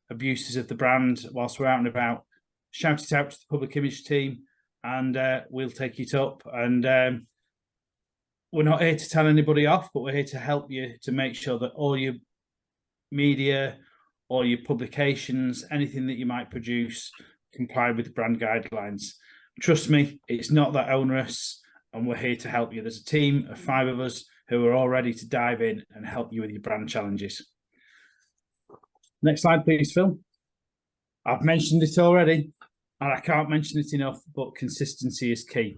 abuses of the brand whilst we're out and about, shout it out to the public image team, and we'll take it up. And we're not here to tell anybody off, but we're here to help you to make sure that all your media, all your publications, anything that you might produce, comply with the brand guidelines. Trust me, it's not that onerous, and we're here to help you. There's a team of 5 of us who are all ready to dive in and help you with your brand challenges. Next slide, please, Phil. I've mentioned it already, and I can't mention it enough, but consistency is key.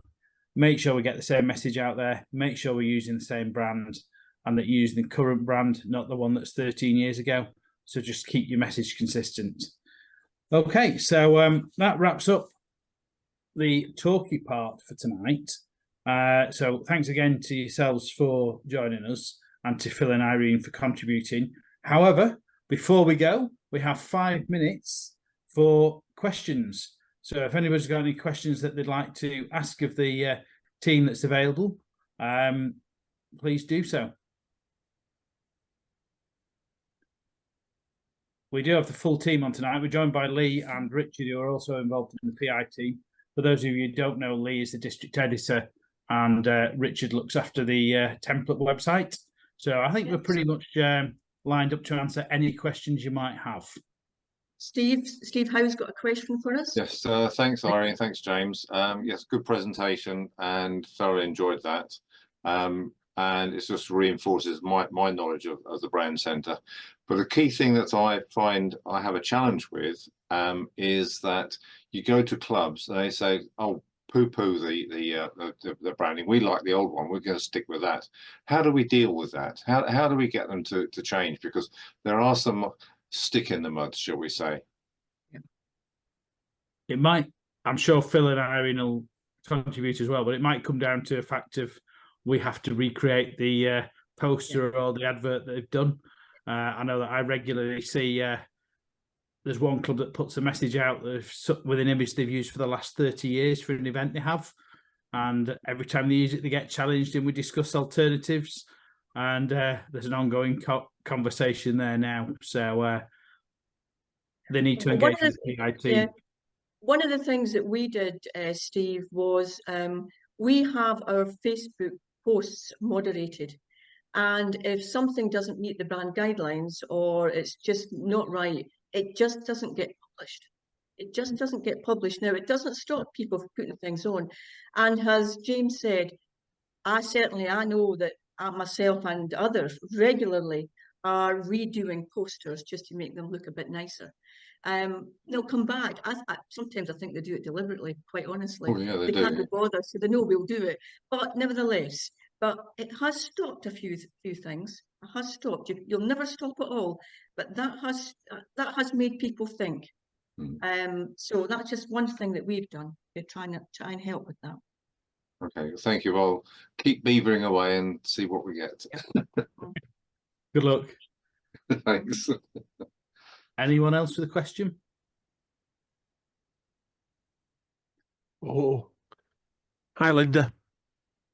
Make sure we get the same message out there, make sure we're using the same brand, and that you're using the current brand, not the one that's 13 years ago. So just keep your message consistent. Okay, so that wraps up the talky part for tonight. So thanks again to yourselves for joining us, and to Phil and Irene for contributing. However, before we go, we have 5 minutes for questions. So if anybody's got any questions that they'd like to ask of the team that's available, please do so. We do have the full team on tonight. We're joined by Lee and Richard, who are also involved in the PI team. For those of you who don't know, Lee is the district editor, and Richard looks after the template website. So I think we're pretty much lined up to answer any questions you might have. Steve Howe's got a question for us. Yes, thanks, Irene. Thanks, James. Yes, good presentation, and thoroughly enjoyed that. And it just reinforces my knowledge of the brand centre. But the key thing that I find I have a challenge with is that you go to clubs and they say, "Oh, poo-poo the branding. We like the old one. We're going to stick with that." How do we deal with that? How do we get them to change? Because there are some stick in the mud, shall we say? It might, I'm sure Phil and Irene will contribute as well, but it might come down to a fact of we have to recreate the poster or the advert that they've done. I know that I regularly see there's one club that puts a message out with an image they've used for the last 30 years for an event they have, and every time they use it they get challenged, and we discuss alternatives, and there's an ongoing conversation there now. So they need to engage with the PI team. Yeah. One of the things that we did, Steve, was we have our Facebook posts moderated. And if something doesn't meet the brand guidelines, or it's just not right, it just doesn't get published. It just doesn't get published. Now, it doesn't stop people from putting things on. And as James said, I know that myself and others regularly are redoing posters just to make them look a bit nicer. They'll come back. Sometimes I think they do it deliberately, quite honestly. Oh, yeah, they can't be bothered, so they know we'll do it. But nevertheless, it has stopped a few things. It has stopped. You'll never stop it all, but that has made people think. So that's just one thing that we've done. We're trying and help with that. Okay, thank you. Well, keep beavering away and see what we get. Good luck. Thanks. Anyone else with a question? Oh, hi, Linda.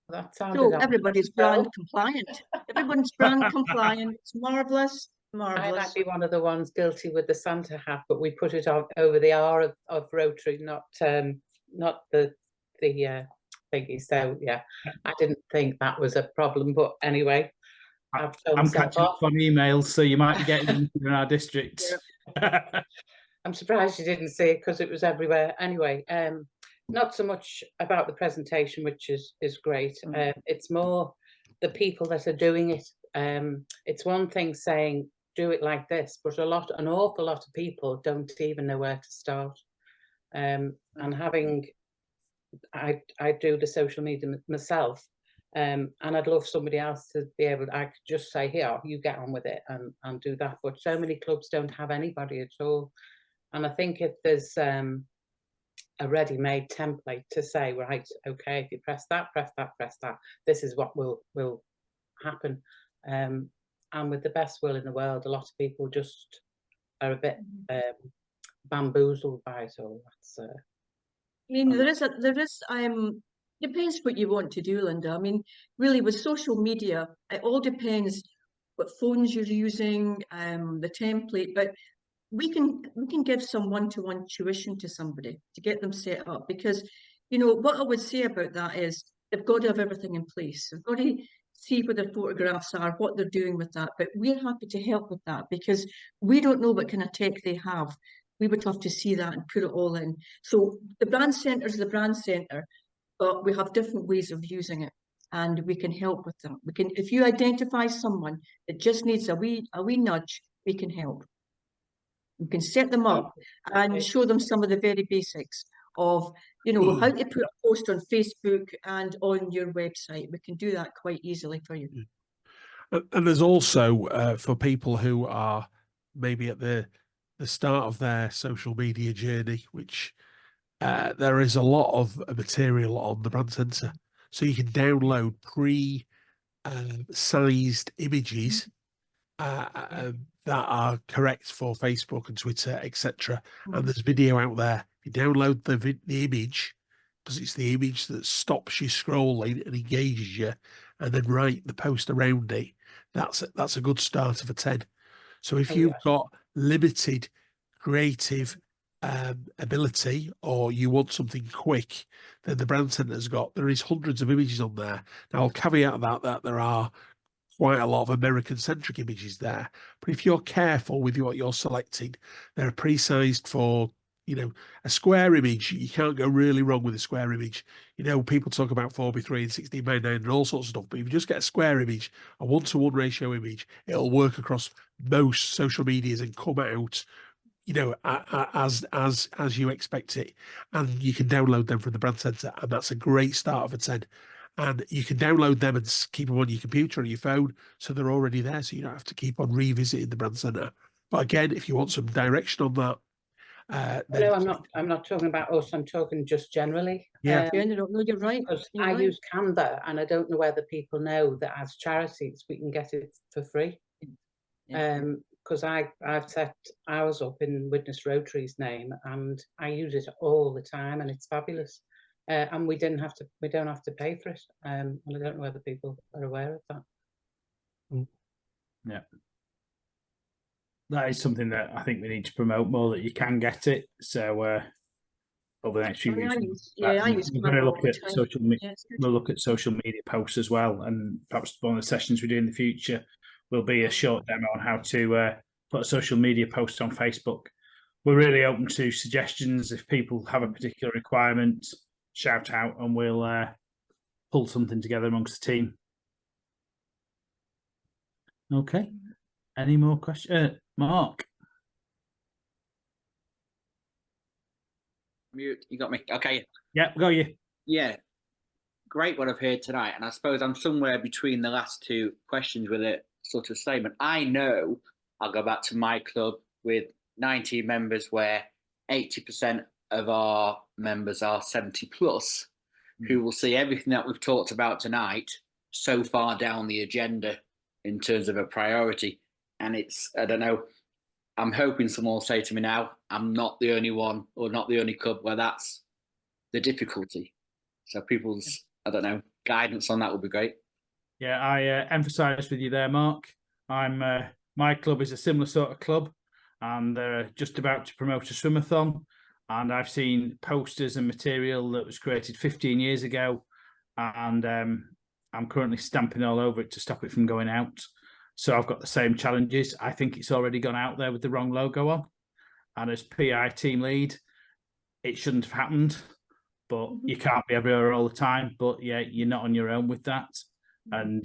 That sounded So everybody's brand compliant. Everyone's brand compliant. It's marvellous, I marvellous. might be one of the ones guilty with the Santa hat, but we put it on over the R of Rotary, not the thingy. So yeah, I didn't think that was a problem. But anyway, I've told I'm myself catching up off. on emails, so you might be getting them in our district. I'm surprised you didn't see it because it was everywhere. Anyway, not so much about the presentation, which is great. It's more the people that are doing it. It's one thing saying do it like this, but an awful lot of people don't even know where to start. And I do the social media myself, and I'd love somebody else to be able. I could just say, here, you get on with it and do that. But so many clubs don't have anybody at all. And I think if there's a ready-made template to say, right, okay, if you press that, this is what will happen. And with the best will in the world, a lot of people just are a bit bamboozled by it all. That's I mean, depends what you want to do, Linda. I mean, really with social media, it all depends what phones you're using, the template, but we can give some one-to-one tuition to somebody to get them set up, because, you know, what I would say about that is they've got to have everything in place. They've got to see where their photographs are, what they're doing with that, but we're happy to help with that because we don't know what kind of tech they have. We would have to see that and put it all in. So the brand centre is the brand centre, but we have different ways of using it, and we can help with that. We can, if you identify someone that just needs a wee nudge, we can help. We can set them up and show them some of the very basics of, you know, how to put a post on Facebook and on your website. We can do that quite easily for you. And there's also for people who are maybe at the start of their social media journey, which there is a lot of material on the Brand Centre. So you can download pre-sized images that are correct for Facebook and Twitter, etc. And there's video out there. If you download the image, because it's the image that stops you scrolling and engages you, and then write the post around it, that's a good start of a 10. So if you've got limited creative ability, or you want something quick, then the Brand Centre's there is hundreds of images on there. Now I'll caveat that there are quite a lot of American-centric images there. But if you're careful with what you're selecting, they're pre-sized for, you know, a square image. You can't go really wrong with a square image. You know, people talk about 4:3 and 16:9 and all sorts of stuff. But if you just get a square image, a 1-to-1 ratio image, it'll work across most social medias and come out, you know, as you expect it. And you can download them from the Brand Centre, and that's a great start of a 10. And you can download them and keep them on your computer or your phone, so they're already there, so you don't have to keep on revisiting the Brand Centre. But again, if you want some direction on that, then no, I'm not talking about us. I'm talking just generally. Yeah. No, you're right. Because You're I right. use Canva, and I don't know whether people know that as charities we can get it for free. Because I've set ours up in Witness Rotary's name, and I use it all the time, and it's fabulous. And we don't have to pay for it. And I don't know whether people are aware of that. Yeah, that is something that I think we need to promote more, that you can get it. So over the next few weeks, I use we're going to Canva look all the at time. social media. Yeah, it's good. We'll look at social media posts as well, and perhaps one of the sessions we do in the future will be a short demo on how to put a social media post on Facebook. We're really open to suggestions. If people have a particular requirement, shout out, and we'll pull something together amongst the team. Okay. Any more questions? Mark? Mute, you got me. Okay. Yeah, got you. Yeah. Great what I've heard tonight. And I suppose I'm somewhere between the last two questions with a sort of statement. I know I'll go back to my club with 19 members where 80% of our members are 70 plus, who will see everything that we've talked about tonight so far down the agenda in terms of a priority. And it's, I don't know, I'm hoping someone will say to me now, I'm not the only one or not the only club where that's the difficulty. So people's, I don't know, guidance on that would be great. Yeah, I emphasise with you there, Mark. My club is a similar sort of club, and they're just about to promote a swimathon. And I've seen posters and material that was created 15 years ago, and I'm currently stamping all over it to stop it from going out. So I've got the same challenges. I think it's already gone out there with the wrong logo on. And as PI team lead, it shouldn't have happened, but you can't be everywhere all the time. But yeah, you're not on your own with that. And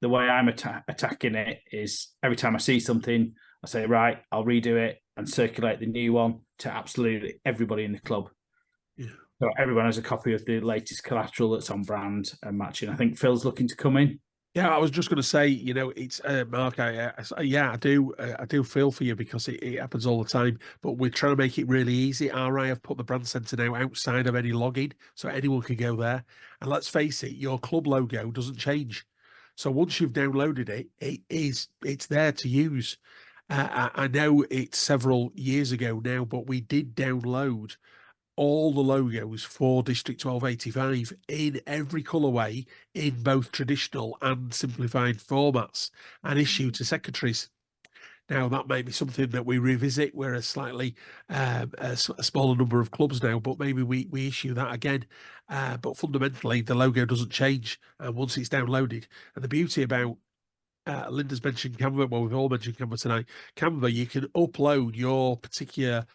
the way I'm attacking it is every time I see something, I say, right, I'll redo it and circulate the new one to absolutely everybody in the club. Yeah. So everyone has a copy of the latest collateral that's on brand and matching. I think Phil's looking to come in. Yeah, I was just going to say, you know, it's Mark. I do feel for you because it happens all the time. But we're trying to make it really easy. RI have put the brand centre now outside of any login, so anyone can go there. And let's face it, your club logo doesn't change. So once you've downloaded it, it's there to use. I know it's several years ago now, but we did download all the logos for District 1285 in every colourway in both traditional and simplified formats and issue to secretaries. Now, that may be something that we revisit. We're a slightly a smaller number of clubs now, but maybe we issue that again. But fundamentally, the logo doesn't change once it's downloaded. And the beauty about Linda's mentioned Canva, well, we've all mentioned Canva tonight. Canva, you can upload your particular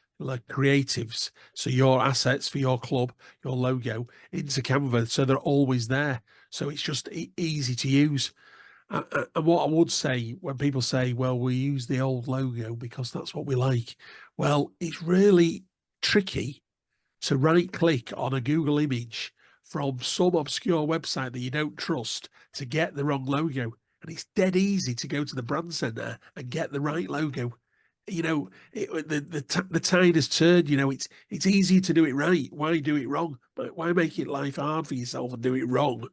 creatives, so your assets for your club, your logo, into Canva, so they're always there. So it's just easy to use. And what I would say when people say, well, we use the old logo because that's what we like. Well, it's really tricky to right click on a Google image from some obscure website that you don't trust to get the wrong logo. And it's dead easy to go to the brand center and get the right logo. You know, the tide has turned. You know, it's easy to do it right. Why do it wrong? But why make it life hard for yourself and do it wrong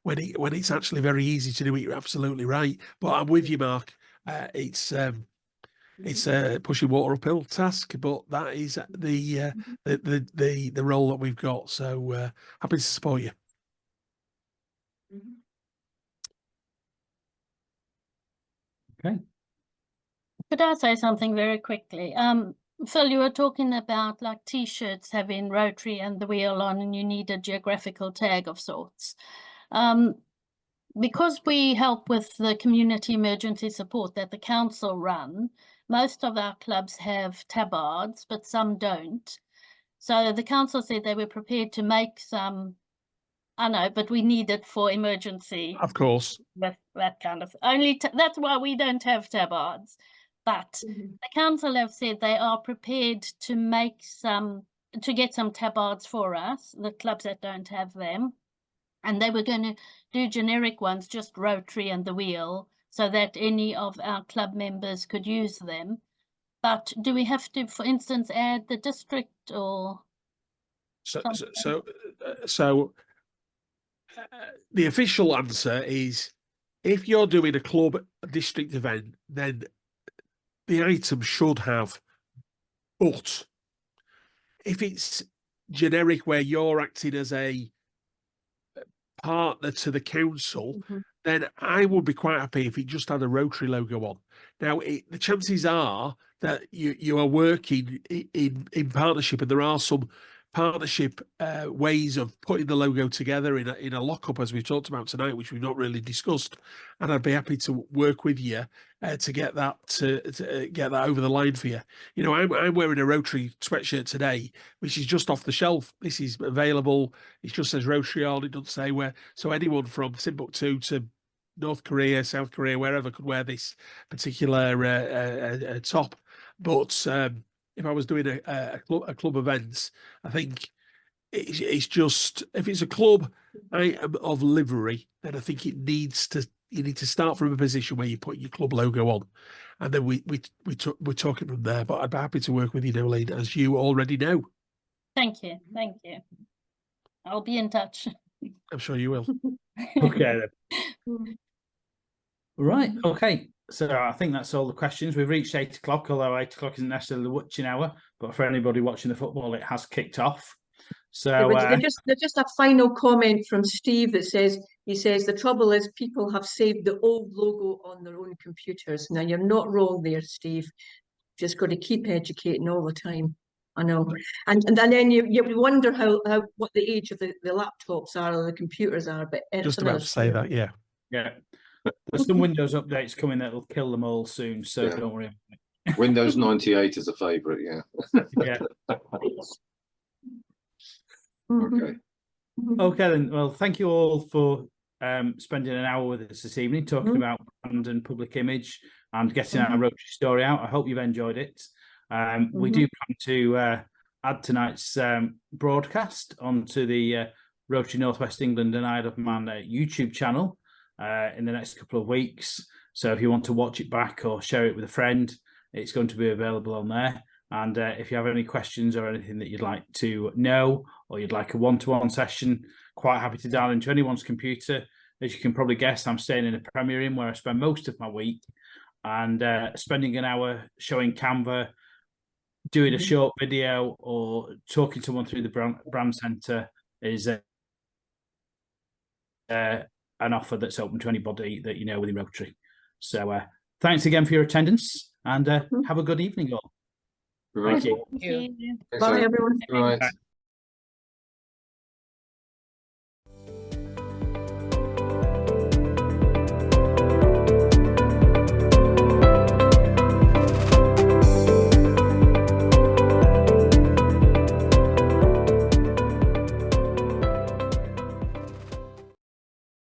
when it's actually very easy to do it absolutely right? But I'm with you, Mark. It's pushing water uphill task, but that is the role that we've got. So happy to support you. Okay. Could I say something very quickly? Phil, you were talking about like T-shirts having Rotary and the wheel on, and you need a geographical tag of sorts. Because we help with the community emergency support that the council run, most of our clubs have tabards, but some don't. So the council said they were prepared to make some, I know, but we need it for emergency. Of course. That kind of, that's why we don't have tabards. But the council have said they are prepared to make to get some tabards for us, the clubs that don't have them. And they were going to do generic ones, just Rotary and the wheel, so that any of our club members could use them. But do we have to, for instance, add the district or? So the official answer is, if you're doing a club district event, then the item should have. But if it's generic where you're acting as a partner to the council, then I would be quite happy if it just had a Rotary logo on. Now, the chances are that you are working in partnership, and there are some partnership ways of putting the logo together in a lockup, as we've talked about tonight, which we've not really discussed. And I'd be happy to work with you to get that to get that over the line for you. You know, I'm wearing a Rotary sweatshirt today, which is just off the shelf. This is available. It just says Rotary on. It doesn't say where. So anyone from Timbuktu to North Korea, South Korea, wherever could wear this particular top. But if I was doing a club event, I think it's just, if it's a club item of livery, then I think you need to start from a position where you put your club logo on, and then we're talking from there. But I'd be happy to work with you, Nolene, as you already know. Thank you. I'll be in touch. I'm sure you will. Okay then. Right. Okay. So I think that's all the questions. We've reached 8 o'clock, although 8 o'clock isn't necessarily the witching hour, but for anybody watching the football, it has kicked off. So there's just a final comment from Steve that says, he says, the trouble is people have saved the old logo on their own computers. Now, you're not wrong there, Steve. Just got to keep educating all the time. I know. And then you wonder how what the age of the laptops are or the computers are. But Just about to say that, yeah. Yeah. There's some Windows updates coming that'll kill them all soon, so Yeah. don't worry. Windows 98 is a favourite, yeah. Yeah. Okay. Okay then. Well, thank you all for spending an hour with us this evening talking about brand and public image and getting our Rotary story out. I hope you've enjoyed it. We do plan to add tonight's broadcast onto the Rotary North West England and Isle of Man YouTube channel in the next couple of weeks. So if you want to watch it back or share it with a friend, it's going to be available on there. And if you have any questions or anything that you'd like to know, or you'd like a one-to-one session, quite happy to dial into anyone's computer. As you can probably guess, I'm staying in a Premier Inn where I spend most of my week, and spending an hour showing Canva, doing a short video, or talking to someone through the brand centre is an offer that's open to anybody that you know within Rotary. So thanks again for your attendance, and have a good evening all. Good night. Thank you. Thank you. Thanks, Bye, Ed. everyone. Good night.